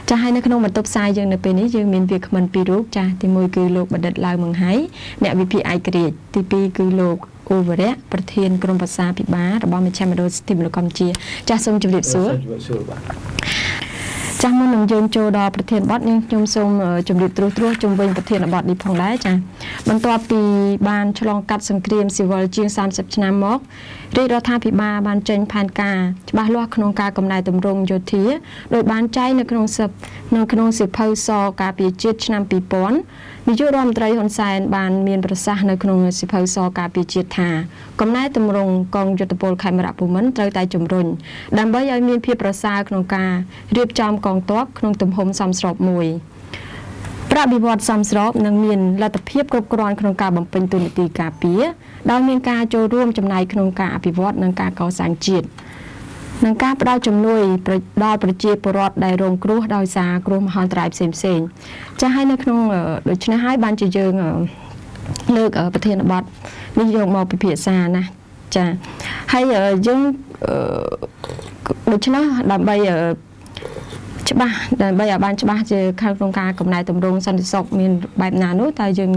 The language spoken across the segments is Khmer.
จะให้นักขนมบรรทบทรายยังในปีนี้ยังมีเวียกมันปีรูปจ้าที่มวยคือโลกบัดเด็ดลายเมืองไฮเนี่ยวิพีไอกรีดที่ปีคือโลกโอเวอร์เรประเทศกรมภาษาพิบาลระบอบมิชมาโดสติมโลกอมเจียจะทรงจุดเด่นสูงจากมันหนึ่งโยนโจดอประเทศบอสนี่ยมทรงจุดเด่นตัวจงเวงประเทศบอสดีพองได้จ้าบรรทบปีบานฉลองกัดสังเกตสิวลเจียง30 ชนามกเรียกรัฐาพิบาลบานเจนพันกาบ้านลวกขนมกากำนายตำรงโยธีโดยบานใจในขนมสิบเพลซอกาปีจิตชนามปีปอนมีจุดรวมไตรหนไซน์บานเมียนประสาในขนมสิบเพลซอกาปีจิตหากำนายตำรงกองยุทธปลไขมระปุมันไตรไตจมรุนดันบ่ยมีเพียประสาขนมกาเรียบจอมกองตัวขนมตุ่มหมซ้ำสอบมวยประบิวัตซ้ำสอบนังเมียนและตะเพียบกรบกรอนขนมกาบำเพ็ญตุนตีกาเปียดาวเมียนกาโจร่วมจำนายขนมกาอภิวัตนังกาเกาสังจิตนังกาประดาวจำนวยดาวประเจียปรอดได้โรงครัวดาวสากรัวมหาตรายเซมจะให้นักขนมโดยชนะให้บานจะเยิงเลิกประเทศบอสนิยมมองไปเพียรซานะจะให้ยังโดยชนะดับใบฉบับแต่ใบบ้านฉบับจะเข้าโครงการกับนายตำรงสันติสุขมีแบบนานุแต่ยัง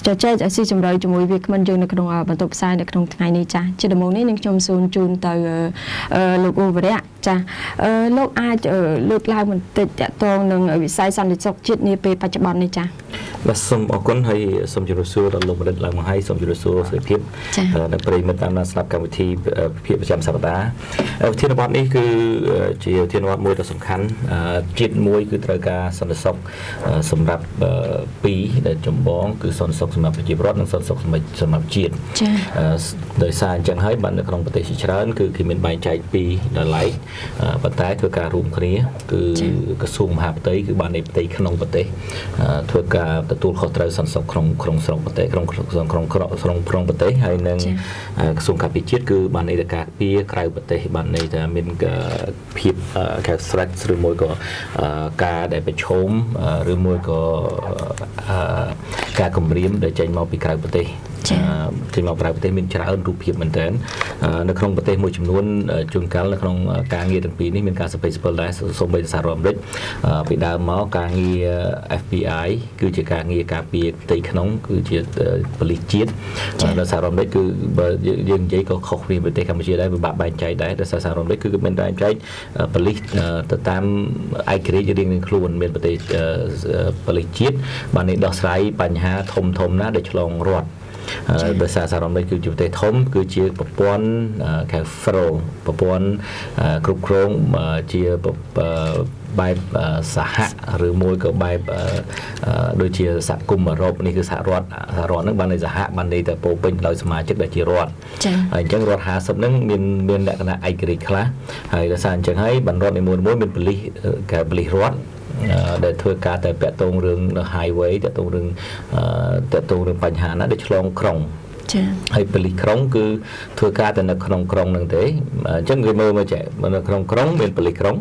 จะเจอจะซีจำเลยจมูกวิกมันยังในขนมบรรทุกทรายในขนมไงนี่จ้ะจะดำรงนี้นึกชมโซนจูนแต่ลูกโอเวอร์เรจ้ะลูกอาจะลูกลายมันติดจะตรงหนึ่งวิสัยสันติสุขจิตนี่เป็นปัจจุบันนี่จ้ะและสมอคนให้สมจุลสูเราลงมาเดินหลังมาให้สมจุลสูเสียเพียบในปริมาณตามนัดสนับการวิธีเพียบประจำสัปดาห์เทียนวัดนี้คือเจียวเทียนวัดมวยตัวสำคัญจิตมวยคือตระการสันติสุขสำหรับปีในจมบ้องคือสันติสุขสำหรับจีบรถและสันติสุขสำหรับจิตโดยสารจังให้บันในครองประเทศชิชรันคือมีใบใจปีละไหลปัจจัยคือการรวมคนี้คือกระทรวงมหาดไทยคือบันในประเทศขนมประเทศทั่วการตัวเขาตรัสสันสกครองสรงประเทศครองประเทศให้หนึ่งกระทรวงการพิจิตรคือบันในการปีใครประเทศบันในจะมีพิบแค่สตรัสหรือมวยก็การได้ไปชมหรือมวยก็การกำเรียมโดยใจมองปีใครประเทศที่มาปรากฏเป็นชรารูปเพียบเหมือนกันในครองประเทศมวยจำนวนจุนกันในครองการเงียตั้งปีนี้เป็นการสเปซเปิลไลซ์สมบัติสารอมเล็กไปดาวม้อการเงีย FBI คือจะการเงียการปีตีขนมคือจะผลิตจีดและสารอมเล็กคือยังใจก็ขบเรียนประเทศกัมพูชาได้แบบใบใจได้แต่สารอมเล็กคือเป็นใบใจผลิตแต่ตามไอเกรจะเรียนในครูนเป็นประเทศผลิตจีดบันในดอกไซปัญหาทมนะเด็กฉลองรอดโดยสารอมเล็กคือจุดเตะทมคือเชียร์ปปอนแค่ฟโรปปอนกรุบโครงเชียร์ใบสหะหรือมวยกับใบโดยเชียร์สกุมรบนี่คือสารอดนั่งบันในสหะบันในแต่โปเป็นเราสมาชิกได้เชียร์รอดจังรอดหาสมนั่งมีนแหละคณะไอกริคละให้โดยสารจังให้บันรอดในมวยเป็นผลิตแก่ผลิตรอดได้ทั่วการแต่แปะตรงเรื่องไฮเวย์แต่ตรงเรื่องปัญหานั้นได้ฉลองครองให้ผลิตครองคือทั่วการแต่ในครองนั่นเองจังเงินมือมาแจกมันครองเป็นผลิตครอง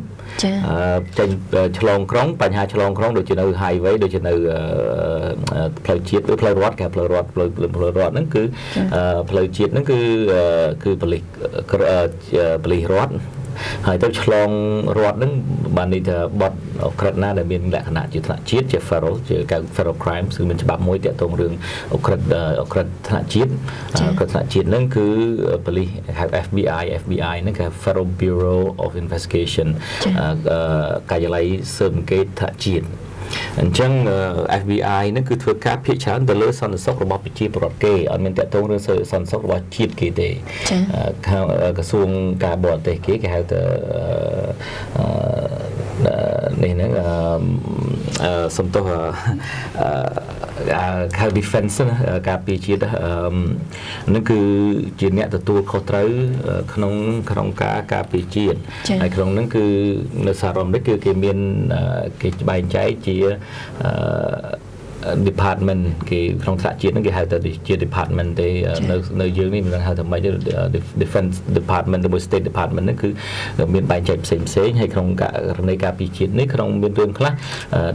จังฉลองครองปัญหาฉลองครองโดยจะในไฮเวย์โดยจะในเพลย์ชีตหรือเพลย์รอดแค่เพลย์รอดนั่นคือเพลย์ชีตนั่นคือผลิตรอดหายตัวฉลองรอดนั้นบันนี้จะบอดครั้งหน้าได้มีแหละขนาดจุดขนาดชีตจะฟาโรจะการฟาโรครายซึ่งเป็นฉบับมวยแต่ตรงเรื่องครั้งขนาดชีตขนาดชีตนั่นคือผลิต FBI นั่นคือ Federal Bureau of Investigation การยัยไล่เสริมเกตขนาดชีตจัง FBI นั่นคือทั่วการพิจารณาแต่เลือกสันติสุขระบบพิจิตรปลอดเกย์อันเป็นแต่ตรงเรื่องสันติสุขระบบชีตเกย์เดย์กระทรวงการบอดเตะเกย์ก็ให้แต่นี่นะสมตัวการดิเฟนซ์นะการพิจิตรนั่นคือจีนเนี่ยตัวเขาตรึขนมการพิจิตรไอ้ขนมนั่นคือในสารมนั่นคือเกมีนเกย์ใบใจจี department គេក្នុងថ្នាក់ជាតិហ្នឹងគេហៅថាជា department ទេនៅយើងនេះមិនដឹងហៅថាម៉េច defense department ឬ state department ហ្នឹងគឺមានបែងចែកផ្សេងហើយក្នុងករណីការពីជាតិនេះក្នុងមានរឿងខ្លះ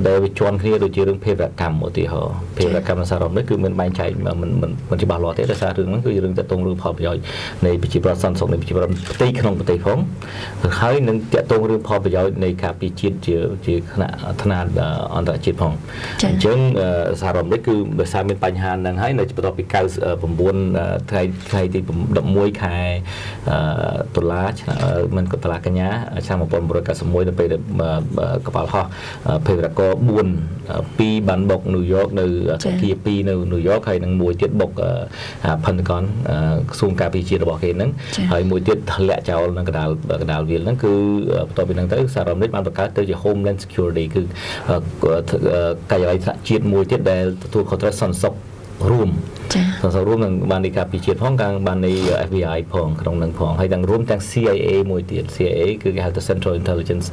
ដែលវាជាន់គ្នាដូចជារឿងភេរវកម្មឧទាហរណ៍ភេរវកម្មសារមនេះគឺមានបែងចែកមិនច្បាស់លាស់ទេដោយសាររឿងហ្នឹងគឺរឿងទាក់ទងរឿងផលប្រយោជន៍នៃប្រជាប្រដ្ឋសន្តិសុខនៃប្រជាប្រដ្ឋផ្ទៃក្នុងប្រទេសផងហើយនឹងទាក់ទងរឿងផលប្រយោជន៍នៃការពីជាតិជាថ្នាក់អន្តរជាតិផងអញ្ចឹងសារមនេះគឺដោយសារមានបញ្ហាហ្នឹងហើយនៅបន្ទាប់ពី99ថ្ងៃទី11ខែតុលាមិនកតុលាកញ្ញាឆ្នាំ1991នៅពេលដែលកប៉ាល់ហោះភេរវករ4 2បានបុកញូវយ៉កនៅអគារ2នៅញូវយ៉កហើយនឹងមួយទៀតបុកផិនតកនក្រសួងការពារជាតិរបស់គេហ្នឹងហើយមួយទៀតធ្លាក់ចោលនៅកណ្ដាលវាលហ្នឹងគឺបន្ទាប់ពីហ្នឹងទៅសារមនេះបានបង្កើតទៅជា Homeland Security គឺការិយាល័យថ្នាក់ជាតិមួយទៀតដែលទទួលខុសត្រូវសន្តិសុខរួមសន្តិសុខរួមនឹងបាននៃការពីជាតិផងការបាននៃ FBI ផងក្នុងនឹងផងហើយទាំងរួមទាំង CIA មួយទៀត CIA គឺគេហៅថា Central Intelligence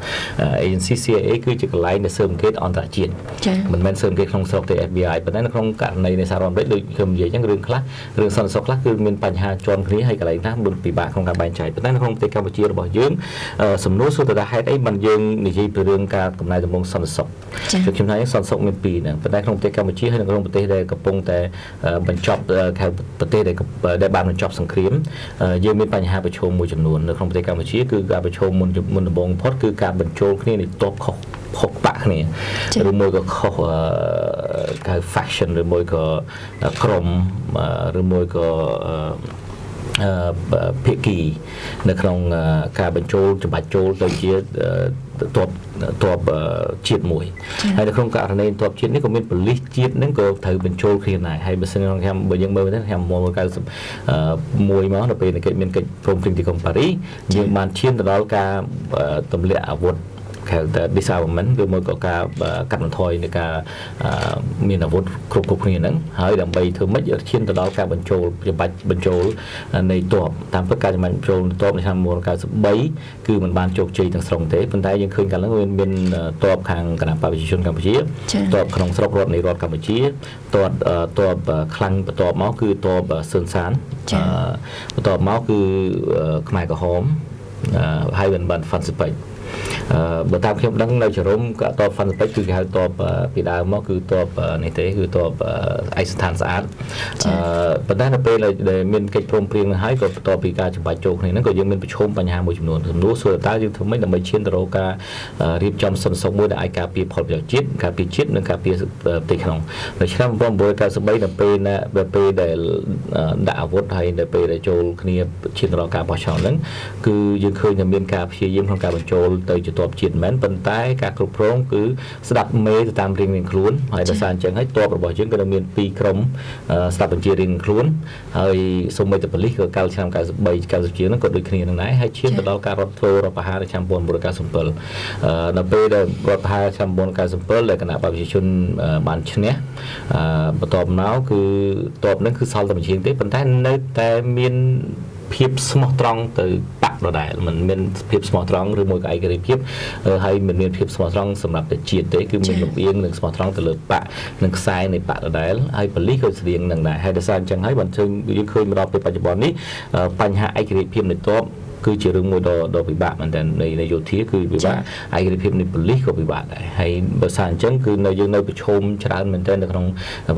Agency CIA គឺជាកន្លែងដែលស៊ើបអង្កេតអន្តរជាតិមិនមែនស៊ើបអង្កេតក្នុងស្រុកទេ FBI ប៉ុន្តែនៅក្នុងករណីនៃសហរដ្ឋអាមេរិកដូចខ្ញុំនិយាយអញ្ចឹងរឿងខ្លះរឿងសន្តិសុខខ្លះគឺមានបញ្ហាជាន់គ្នាហើយកន្លែងខ្លះមិនពិបាកក្នុងការបែងចែកប៉ុន្តែនៅក្នុងប្រទេសកម្ពុជារបស់យើងសំណួរសួរទៅថាហេតុអីមិនយើងនិយាយពីរឿងការកំណែតម្រង់សន្តិសុខខ្ញុំថាសន្តិសុខមានពីរហ្នឹងប៉ុន្តែក្នុងប្រទេសកម្ពុជាហើយនៅក្នុងប្រទេសដែលកំពុងតែបញ្ចប់ប្រទេសដែលបានបញ្ចប់សង្គ្រាមយើងមានបញ្ហាប្រឈមមួយចំនួននៅក្នុងប្រទេសកម្ពុជាគឺការប្រឈមមុនដំបូងបំផុតគឺការបញ្ចូលគ្នានៃទ័ពខុសបាក់គ្នាឬមួយក៏ខុសគេ faction ឬមួយក៏ក្រុមឬមួយក៏ភាគីនៅក្នុងការបញ្ចូលច្បាច់ចូលទៅជាទ័ពជាតិមួយហើយនៅក្នុងករណីទ័ពជាតិនេះក៏មានប៉ូលីសជាតិហ្នឹងក៏ត្រូវបញ្ចូលគ្នាដែរហើយបើសិនខ្ញុំបើយើងមើលទៅឆ្នាំ1991មកនៅពេលគេមានកិច្ចព្រមព្រៀងទីក្រុងប៉ារីសយើងបានឈានទៅដល់ការទម្លាក់អាវុធហៅថា disarmament ឬមួយក៏ការកាត់បន្ថយនៃការមានអាវុធគ្រប់គ្នាហ្នឹងហើយដើម្បីធ្វើម៉េចឈានទៅដល់ការបញ្ចូលនៃទ័ពតាមពិតការបញ្ចូលទ័ពនៅឆ្នាំ1993គឺมันបានជោគជ័យទាំងស្រុងទេប៉ុន្តែយើងឃើញកាលហ្នឹងមានទ័ពខាងគណៈបព្វជិជនកម្ពុជាទ័ពក្នុងស្រុករដ្ឋនៃរដ្ឋកម្ពុជាទ័ពខ្លាំងបន្ទាប់មកគឺទ័ពសឿនសានបន្ទាប់មកគឺខ្មែរក្រហមហើយបានហ្វាន់ស៊ីប៉ិចបើតាមខ្ញុំដឹងនៅចរុំក៏តបហ្វាន់ពេចគឺគេហៅតបពីដើមមកគឺតបនេះទេគឺតបឯកស្ថានស្អាតប៉ុន្តែនៅពេលដែលមានកិច្ចព្រមព្រៀងនឹងហើយក៏បន្ទាប់ពីការច្បាច់ចូលគ្នាហ្នឹងក៏យើងមានប្រឈមបញ្ហាមួយចំនួនសំណួរសួរតើយើងធ្វើម៉េចដើម្បីឈានទៅរកការរៀបចំសន្តិសុខមួយដែលអាចការពារផលប្រយោជន៍ជាតិការពារជាតិនិងការពារប្រទេសក្នុងនៅឆ្នាំ1993នៅពេលដែលដាក់អាវុធហើយនៅពេលដែលចូលគ្នាឈានទៅរកការបោះឆ្នោតហ្នឹងគឺយើងឃើញថាមានការព្យាយាមក្នុងការបញ្ចូលទៅជាទ័ពជាតិមិនមែនប៉ុន្តែការគ្រប់គ្រងគឺស្ដាប់មេទៅតាមរៀងខ្លួនហើយដោយសារអញ្ចឹងហើយទ័ពរបស់យើងក៏មាន2ក្រុមស្ដាប់បញ្ជារៀងខ្លួនហើយសូម្បីតែប៉ូលីសក៏កាលឆ្នាំ93 90ជាងហ្នឹងក៏ដូចគ្នានឹងដែរហើយឈានទៅដល់ការរដ្ឋប្រហារឆ្នាំ1997នៅពេលដែលរដ្ឋប្រហារឆ្នាំ1997ដែលគណៈបព្វជិជនបានឈ្នះបន្ទាប់មកគឺទ័ពហ្នឹងគឺសល់តែបញ្ជាទេប៉ុន្តែនៅតែមានភាពស្មោះត្រង់ទៅបាក់ដដែលមិនមានភាពស្មោះត្រង់ឬមួយក៏ឯករាជ្យភាពហើយមិនមានភាពស្មោះត្រង់សម្រាប់តែជាតិទេគឺមានលំអៀងនិងស្មោះត្រង់ទៅលើបាក់និងខ្សែនៃបាក់ដដែលហើយប៉ូលីសក៏ស្តៀងនឹងដែរហើយដោយសារអញ្ចឹងហើយបានយើងឃើញមកដល់ពេលបច្ចុប្បន្ននេះបញ្ហាឯករាជ្យភាពនៃទ័ពគឺជារឿងមួយដ៏ពិបាកមែនទែននៃយោធាគឺពិបាកឯករាជ្យភាពនៃប៉ូលីសក៏ពិបាកដែរហើយបើសារអញ្ចឹងគឺយើងនៅប្រឈមច្រើនមែនទែននៅក្នុង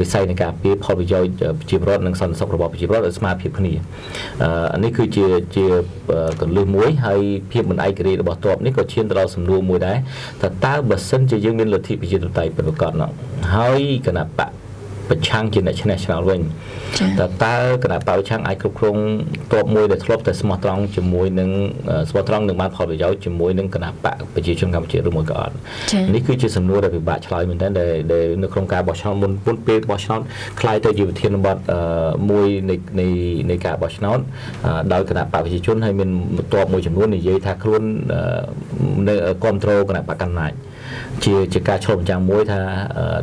វិស័យនៃការពារផលប្រយោជន៍ប្រជាពលរដ្ឋនិងសន្តិសុខរបស់ប្រជាពលរដ្ឋឲ្យស្មើភាពគ្នានេះគឺជាកលឹះមួយហើយភាពមិនឯករាជ្យរបស់ទ័ពនេះក៏ឈានទៅដល់សំណួរមួយដែរថាតើបើសិនជាយើងមានលទ្ធិប្រជាធិបតេយ្យពិតប្រាកដនោះហើយគណៈបកប្រឆាំងជាអ្នកឈ្នះឆ្នោតវិញតើគណៈបកប្រឆាំងអាចគ្រប់គ្រងទ័ពមួយដែលធ្លាប់តែស្មោះត្រង់ជាមួយនឹងស្មោះត្រង់នឹងបានផលប្រយោជន៍ជាមួយនឹងគណៈបកប្រជាជនកម្ពុជាឬមួយក៏អត់នេះគឺជាសំណួរដែលពិបាកឆ្លើយមែនទែនដែលនៅក្នុងការបោះឆ្នោតមុនពេលបោះឆ្នោតคล้ายទៅជាវិធានបទមួយនៃការបោះឆ្នោតដោយគណៈបកប្រជាជនហើយមានទ័ពមួយចំនួននិយាយថាខ្លួនគ្រប់គ្រងគណៈបកកណ្ដាលជាការឆ្លុះបញ្ចាំងមួយថា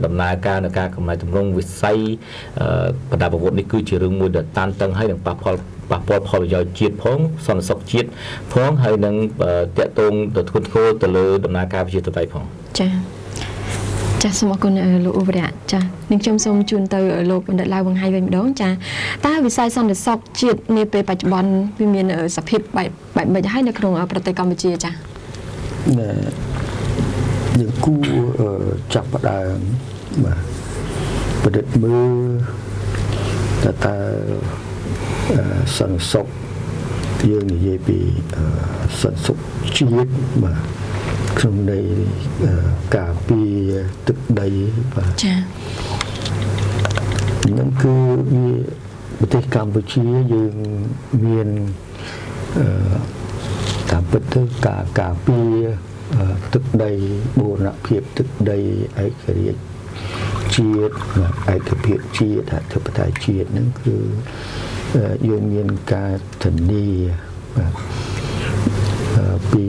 ដំណើរការនៃការកំណែតម្រង់វិស័យបណ្ដាប្រវត្តិនេះគឺជារឿងមួយដែលតានតឹងហើយនឹងប៉ះពាល់ផលប្រយោជន៍ជាតិផងសន្តិសុខជាតិផងហើយនឹងតាក់ទងទៅធ្ងន់ធ្ងរទៅលើដំណើរការប្រជាធិបតេយ្យផងចា៎ ចាសូមអរគុណលោកឧបរាជចានឹងខ្ញុំសូមជូនទៅលោកបណ្ឌិតឡាវវង្ហៃវិញម្ដងចាតើវិស័យសន្តិសុខជាតិនាពេលបច្ចុប្បន្នវាមានសភាពបែបម៉េចហើយនៅក្នុងប្រទេសកម្ពុជាចាយើងគូចាប់ផ្ដើមបាទប្រឌិតមើលតើសន្តិសុខយើងនិយាយពីសន្តិសុខជាតិបាទក្នុងន័យការពារទឹកដីបាទចាហ្នឹងគឺវាប្រទេសកម្ពុជាយើងមានតាមពិតទៅការការពារទឹកដីបូរណភាពទឹកដីឯករាជ្យជាតិឯកភាពជាតិអធិបតេយ្យជាតិហ្នឹងគឺយើងមានការធានាបាទពី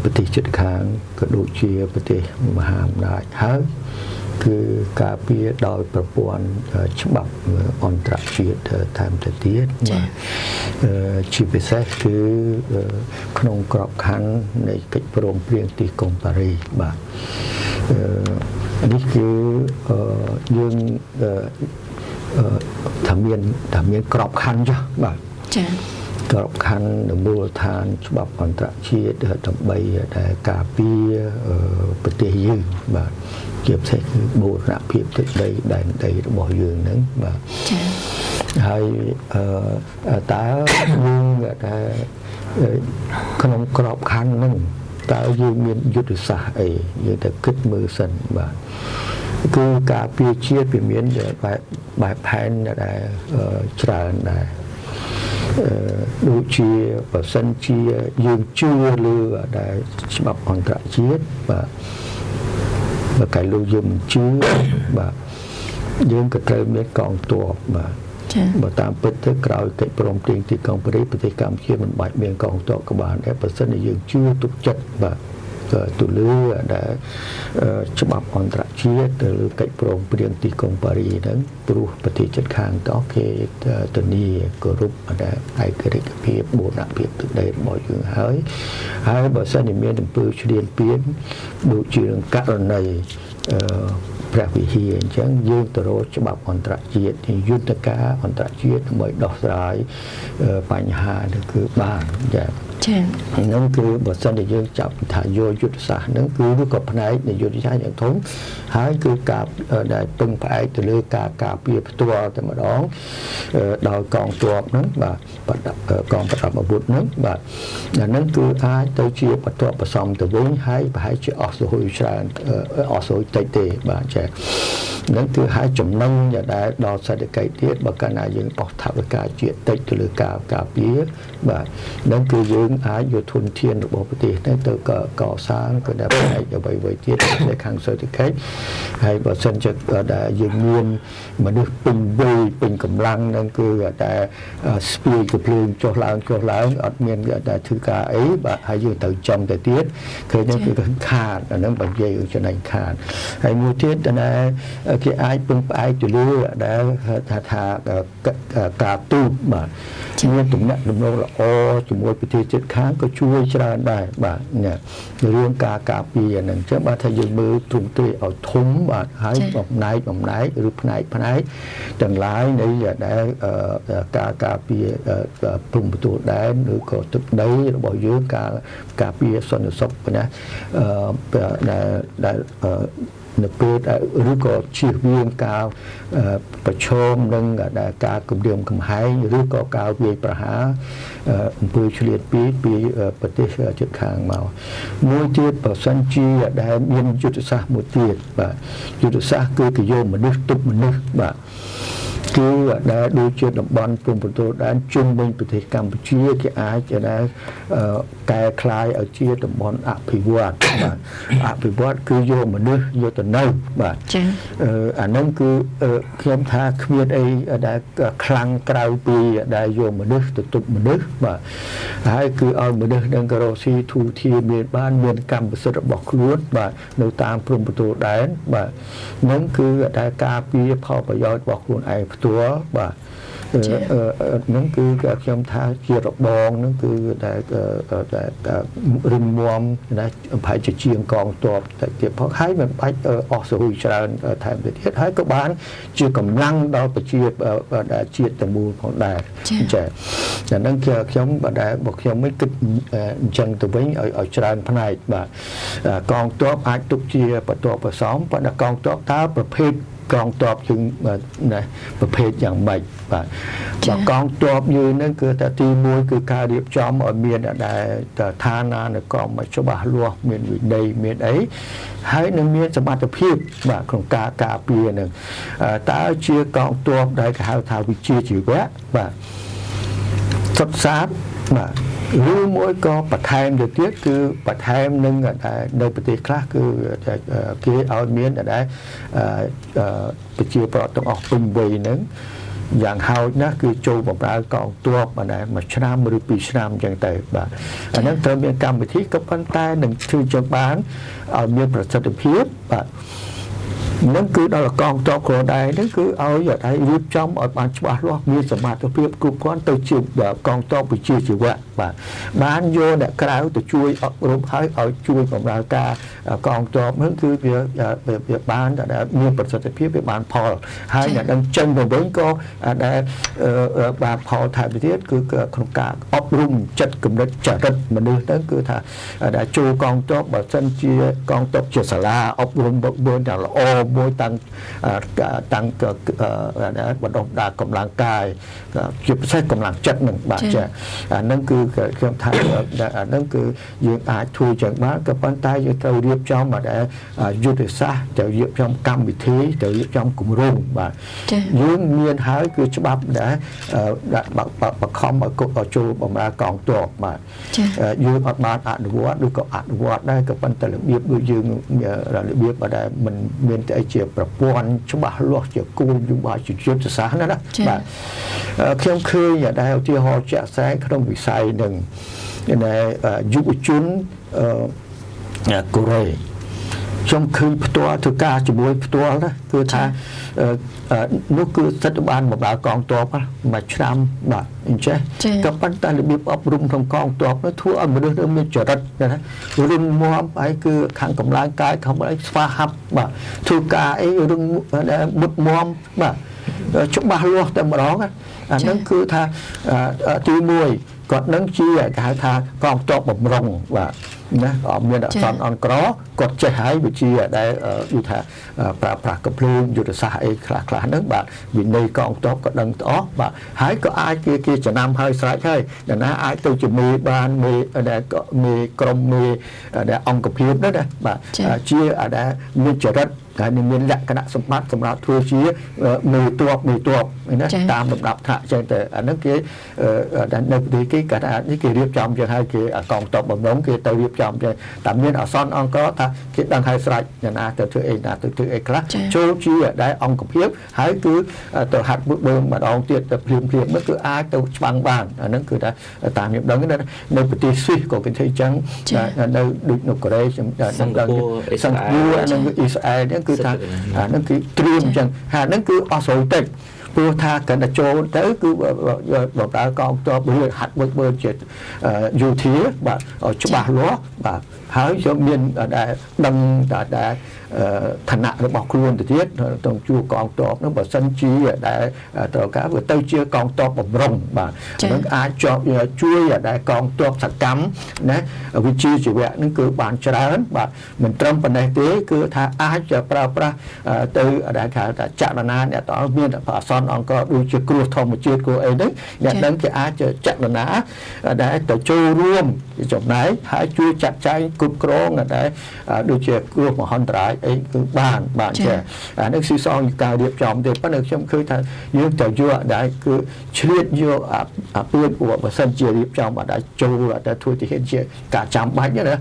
ប្រទេសជិតខាងក៏ដូចជាប្រទេសមហាអំណាចហើយគឺការពារដោយប្រព័ន្ធច្បាប់អន្តរជាតិថែមទៅទៀតបាទជាពិសេសគឺក្នុងក្របខ័ណ្ឌនៃកិច្ចព្រមព្រៀងទីក្រុងប៉ារីសបាទនេះគឺយើងថាមានក្របខ័ណ្ឌចុះបាទចាក្របខ័ណ្ឌនៅមូលដ្ឋានច្បាប់អន្តរជាតិដើម្បីដែលការពារប្រទេសយើងបាទជាពិសេសគឺបូរណភាពទឹកដីដែនដីរបស់យើងហ្នឹងបាទចាហើយតើយើងថាក្នុងក្របខ័ណ្ឌហ្នឹងតើយើងមានយុទ្ធសាស្ត្រអីយើងទៅគិតមើលសិនបាទគឺការពារជាតិវាមានបែបផែនដែលច្រើនដែរដូចជាបើសិនជាយើងជឿលើដែលច្បាប់អន្តរជាតិបាទបើកាលលោកយើងមិនជឿបាទយើងក៏ត្រូវមានកងទ័ពបាទបើតាមពិតទៅក្រោយកិច្ចព្រមព្រៀងទីក្រុងប៉ារីសប្រទេសកម្ពុជាមិនបាច់មានកងទ័ពក៏បានដែរបើសិនជាយើងជឿទុកចិត្តបាទទៅលើដែលច្បាប់អន្តរជាតិទៅលើកិច្ចព្រមព្រៀងទីក្រុងប៉ារីសហ្នឹងព្រោះប្រទេសជិតខាងតោះគេធានាគោរពដែលឯករាជ្យភាពបូរណភាពទឹកដីរបស់យើងហើយបើសិនជាមានអំពើឈ្លានពានដូចជាករណីព្រះវិហារអញ្ចឹងយើងទៅរកច្បាប់អន្តរជាតិយុទ្ធការអន្តរជាតិដើម្បីដោះស្រាយបញ្ហានេះគឺបានចា៎ហ្នឹងគឺបើសិនជាយើងចាប់ថាយកយុទ្ធសាស្ត្រហ្នឹងគឺវាក៏ផ្នែកនៃយុទ្ធសាស្ត្រយ៉ាងធំហើយគឺការដែលពឹងផ្អែកទៅលើការការពារផ្ទាល់តែម្ដងដោយកងទ័ពហ្នឹងបាទកងប្រដាប់អាវុធហ្នឹងបាទហ្នឹងគឺអាចទៅជាបន្ទាប់បន្សំទៅវិញហើយប្រហែលជាអស់សហួយច្រើនអស់សហួយតិចទេបាទចា៎នឹងគឺហើយចំណេញដែលដល់សេដ្ឋកិច្ចទៀតបើកាលណាយើងបោះថវិកាជាតិតិចទៅលើការពារបាទនឹងគឺយើងអាចយកធនធានរបស់ប្រទេសទៅកសាងក៏ដែលផ្នែកអ្វីទៀតនៅខាងសេដ្ឋកិច្ចហើយបើសិនជាដែលយើងមានមនុស្សពេញវ័យពេញកម្លាំងនឹងគឺតែស្ពាយកំភ្លើងចុះឡើងអត់មានតែធ្វើការអីបាទហើយយើងត្រូវចំទៅទៀតឃើញហ្នឹងគឺខាតអាហ្នឹងបើនិយាយចំណេញខាតហើយមួយទៀតដែលគេអាចពឹងផ្អែកទៅលើដែលថាការទូតបាទមានទំនាក់ទំនងល្អជាមួយប្រទេសជិតខាងក៏ជួយច្រើនដែរបាទរឿងការពារហ្នឹងអញ្ចឹងបាទថាយើងមើលទ្រង់ទ្រាយឲ្យធំបាទហើយបំណែកឬផ្នែកទាំងឡាយនៃដែលការពារព្រំប្រទល់ដែនឬក៏ទឹកដីរបស់យើងការពារសន្តិសុខណាដែលនៅពេលឬក៏ជៀសវាងការប្រឈមនឹងការគំរាមកំហែងឬក៏ការវាយប្រហារអំពើឈ្លានពានពីប្រទេសជិតខាងមកមួយទៀតបើសិនជាដែលមានយុទ្ធសាស្ត្រមួយទៀតបាទយុទ្ធសាស្ត្រគឺគេយកមនុស្សទប់មនុស្សបាទគឺដែលដូចជាតំបន់ព្រំប្រទល់ដែនជុំវិញប្រទេសកម្ពុជាគេអាចដែលកែក្លាយឲ្យជាតំបន់អភិវឌ្ឍបាទអភិវឌ្ឍគឺយកមនុស្សយកទៅនៅបាទចា៎អាហ្នឹងគឺខ្ញុំថាគ្មានអីដែលខ្លាំងក្រៅពីដែលយកមនុស្សទៅទប់មនុស្សបាទហើយគឺឲ្យមនុស្សនឹងក៏រកស៊ីធូរធារមានកម្មសិទ្ធិរបស់ខ្លួនបាទនៅតាមព្រំប្រទល់ដែនបាទហ្នឹងគឺដែលការពារផលប្រយោជន៍របស់ខ្លួនឯងផ្ទាល់បាទ នឹងគឺខ្ញុំថាជារបងនឹងគឺដែលរឹងមាំណាប្រហែលជាជាងកងទ័ពតែទៀតផងហើយមិនបាច់អស់សហូរច្រើនថែមទៅទៀតហើយក៏បានជាកម្លាំងដល់ប្រជាជាតិទាំងមូលផងដែរចា៎តែនឹងខ្ញុំខ្ញុំមិនគិតអញ្ចឹងទៅវិញឲ្យច្រើនផ្នែកបាទកងទ័ពអាចទុកជាបន្ទាប់បន្សំប៉ុន្តែកងទ័ពតើប្រភេទកងទ័ពយើងណាប្រភេទយ៉ាងម៉េចបាទកងទ័ពយើងហ្នឹងគឺតែទី1គឺការរៀបចំឲ្យមានដែលឋានានុក្រមឲ្យច្បាស់លាស់មានវិន័យមានអីហើយនឹងមានសមត្ថភាពបាទក្នុងការការពារនឹងតើជាកងទ័ពដែលគេហៅថាវិជ្ជាជីវៈបាទសុទ្ធសាធបាទឬមួយក៏បន្ថែមទៅទៀតគឺបន្ថែមនឹងនៅប្រទេសខ្លះគឺគេឲ្យមានដែលប្រជាប្រដ្ឋទាំងអស់ពេញវ័យហ្នឹងយ៉ាងហោចណាស់គឺចូលបម្រើកងទ័ពមួយឆ្នាំឬ2ឆ្នាំអញ្ចឹងទៅបាទអាហ្នឹងត្រូវមានកម្មវិធីក៏ប៉ុន្តែនឹងជួយចង់បានឲ្យមានប្រសិទ្ធភាពបាទនឹងគឺដល់កងទ័ពខ្លួនដែរនឹងគឺឲ្យរៀបចំឲ្យបានច្បាស់លាស់មានសមត្ថភាពគ្រប់គ្រាន់ទៅជាកងទ័ពវិជ្ជាជីវៈបាទបានយកអ្នកក្រៅទៅជួយអប់រំឲ្យជួយបម្រើការកងទ័ពនឹងគឺវាបានមានប្រសិទ្ធភាពវាបានផលហើយអ្នកនឹងចេញទៅវិញក៏ដែលបានផលថែមទៀតគឺក្នុងការអប់រំចិត្តគំនិតចរិតមនុស្សហ្នឹងគឺថាដែលចូលកងទ័ពបើសិនជាកងទ័ពជាសាលាអប់រំបើយ៉ាងល្អមួយតាំងបណ្ដុះដាលកម្លាំងកាយជាពិសេសកម្លាំងចិត្តនឹងបាទចាអានឹងគឺខ្ញុំថាអានឹងគឺយើងអាចធ្វើចឹងបានក៏ប៉ុន្តែយើងត្រូវរៀបចំមកដែលយុទ្ធសាស្ត្រត្រូវរៀបចំកម្មវិធីត្រូវរៀបចំគម្រោងបាទយើងមានហើយគឺច្បាប់ដែលបខំឲ្យចូលបម្រើកងទ័ពបាទយើងអត់បានអនុវត្តឬក៏អនុវត្តដែរក៏ប៉ុន្តែរបៀបដូចយើងរបៀបដែលមិនមានតែជាប្រព័ន្ធច្បាស់លាស់ជាគោលនយោបាយជាយុទ្ធសាស្ត្រណាបាទខ្ញុំឃើញដែលឧទាហរណ៍ជាក់ស្ដែងក្នុងវិស័យនឹងយុវជនកូរ៉េខ្ញុំឃើញផ្ទាល់ធ្វើការជាមួយផ្ទាល់ណាគឺថានោះគឺសិទ្ធិបានបម្រើកងទ័ពមួយឆ្នាំបាទអញ្ចឹងក៏ប៉ុន្តែរបៀបអប់រំក្នុងកងទ័ពនោះធ្វើឲ្យមនុស្សមានចរិតណារឹងមាំហើយគឺខាងកម្លាំងកាយខាងអីស្វាហាប់បាទធ្វើការអីរឹងមុតមាំបាទច្បាស់លាស់តែម្ដងអាហ្នឹងគឺថាទី1គាត់នឹងជាគេហៅថាកងទ័ពបំរុងបាទណាមានអក្សរអង្ក្រគាត់ចេះហើយវិជាដែលដូចថាប្រើប្រាស់កំភ្លើងយុទ្ធសាស្ត្រអីខ្លះហ្នឹងបាទវិន័យកងទ័ពក៏ដឹងអស់បាទហើយក៏អាចគេចំណាំហើយស្រេចហើយដល់ណាអាចទៅជាមេបានមេក្រុមមេដែលអង្គភាពនោះណាបាទជាដែលមានចរិតតែមានលក្ខណៈសម្បត្តិសម្រាប់ធ្វើជាមេទ័ពណាតាមលំដាប់ថ្នាក់ចឹងទៅអាហ្នឹងគេនៅប្រទេសគេគាត់ថានេះគេរៀបចំចឹងហើយគេកងទ័ពបំរុងគេទៅរៀបចំចឹងតែមានអសនអង្គរថាគេដឹងហើយស្រេចណាទៅធ្វើអីណាទៅធ្វើអីខ្លះចូលជាដែលអង្គភាពហើយគឺទៅហាត់មើលម្ដងទៀតទៅភ្លាមនោះគឺអាចទៅច្បាំងបានអាហ្នឹងគឺថាតាមខ្ញុំដឹងនៅប្រទេសស្វីសក៏គេធ្វើចឹងនៅដូចនៅកូរ៉េខ្ញុំដឹងសិង្ហបុរីអាហ្នឹងគឺអ៊ីស្រាអែលហ្នឹងគឺថាអាហ្នឹងគឺត្រៀមចឹងហើយហ្នឹងគឺអស់ស្រួយតិចព្រោះថាកណ្ដាចូលទៅគឺបម្រើកងទ័ពរៀបហាត់មើលជាយោធាបាទច្បាស់លាស់បាទហើយយកមានដែលដឹងដែលឋានៈរបស់ខ្លួនទៅទៀតទៅជួកងទ័ពនោះបើសិនជាដែលត្រូវការវាទៅជាកងទ័ពបំរុងបាទនឹងអាចជួយដែលកងទ័ពសកម្មណាវិជាជីវៈនឹងគឺបានច្រើនបាទមិនត្រឹមប៉ុណ្ណេះទេគឺថាអាចប្រើប្រាស់ទៅដែលគេថាចលនាអ្នកតើមានអសនអង្គរដូចជាគ្រោះធម្មជាតិគួរអីហ្នឹងអ្នកដឹងគេអាចចលនាដែលទៅចូលរួមចំណែកហើយជួយចាត់ចែងគ្រប់គ្រងដែលដូចជាគ្រោះមហន្តរាយអីគឺបានចាអានេះគឺសងការរៀបចំទេប៉ុន្តែខ្ញុំឃើញថាយើងទៅយកដែលគឺឆ្លៀតយកអាពឿនបើសិនជារៀបចំបានចូលតែធ្វើទៅជាការចាំបាច់ណា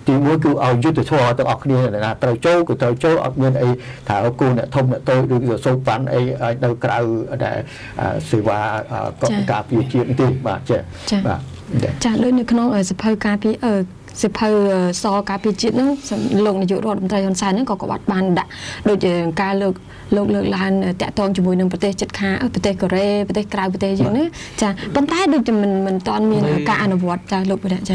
ទីមួយគឺឲ្យយុទ្ធធម៌ទាំងអស់គ្នាណាត្រូវចូលគឺត្រូវចូលអត់មានអីថាគូអ្នកធំអ្នកតូចឬក៏សូវប៉ាន់អីឲ្យនៅក្រៅដែលសេវាការពារជាតិទេបាទចាបាទចាដូចនៅក្នុងសភៅការពារ សិភៅសការពារជាតិហ្នឹងលោកនាយករដ្ឋមន្ត្រីហ៊ុនសែនហ្នឹងក៏គាត់បានដាក់ដូចជាការលើកឡើងតាក់ទងជាមួយនឹងប្រទេសជិតខាងប្រទេសកូរ៉េប្រទេសក្រៅប្រទេសយើងនេះចាប៉ុន្តែដូចជាមិនតាន់មានការអនុវត្តចាលោកវិរៈចា